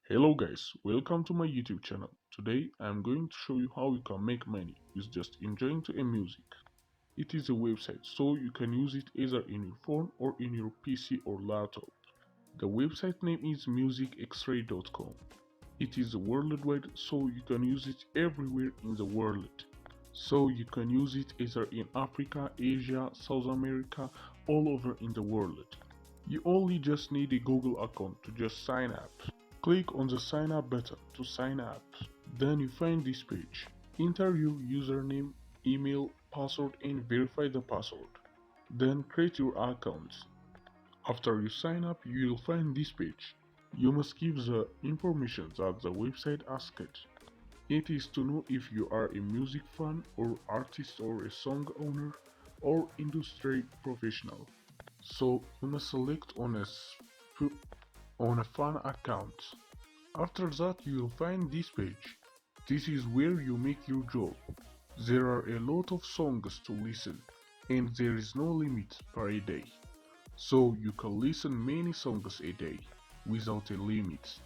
Hello guys, welcome to my YouTube channel. Today I am going to show you how you can make money with just enjoying to a music. It is a website so you can use it either in your phone or in your PC or laptop. The website name is musicxray.com. It is worldwide so you can use it everywhere in the world. So you can use it either in Africa, Asia, South America, all over in the world. You only just need a Google account to just sign up. Click on the sign up button to sign up. Then you find this page. Enter your username, email, password and verify the password. Then create your account. After you sign up, you will find this page. You must give the information that the website asked. It is to know if you are a music fan or artist or a song owner or industry professional. So you must select on a fan account. After that you will find this page. This is where you make your job. There are a lot of songs to listen and there is no limit per day. So you can listen many songs a day without a limit.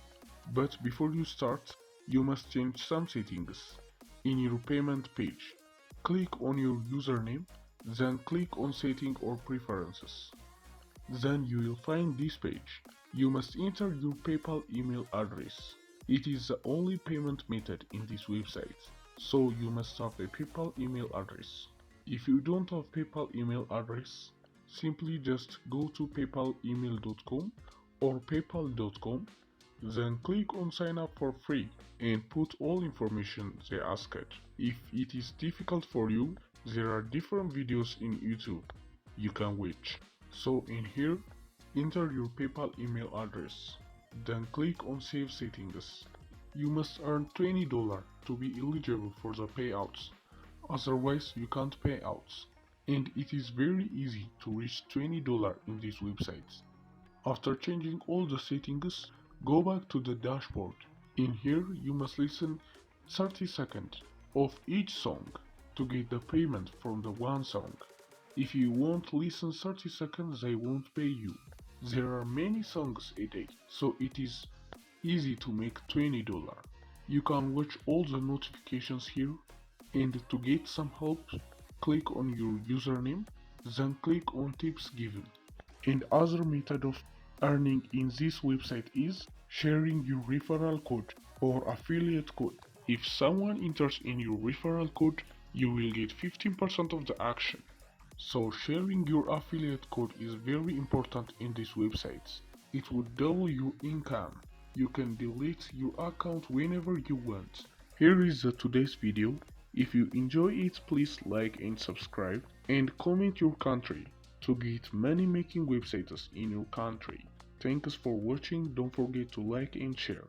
But before you start, you must change some settings. In your payment page, click on your username, then click on setting or preferences. Then you will find this page. You must enter your PayPal email address. It is the only payment method in this website, so you must have a PayPal email address. If you don't have PayPal email address, simply just go to paypalemail.com or paypal.com, then click on sign up for free and put all information they asked. If it is difficult for you, there are different videos in YouTube you can watch. So in here, enter your PayPal email address, then click on Save Settings. You must earn $20 to be eligible for the payouts, otherwise you can't pay out. And it is very easy to reach $20 in this website. After changing all the settings, go back to the dashboard. In here you must listen 30 seconds of each song to get the payment from the one song. If you won't listen 30 seconds, they won't pay you. There are many songs a day, so it is easy to make $20. You can watch all the notifications here, and to get some help, click on your username, then click on tips given. And other method of earning in this website is sharing your referral code or affiliate code. If someone enters in your referral code, you will get 15% of the action. So sharing your affiliate code is very important in these websites. It would double your income. You can delete your account whenever you want. Here is the today's video. If you enjoy it, please like and subscribe and comment your country to get money making websites in your country. Thanks for watching. Don't forget to like and share.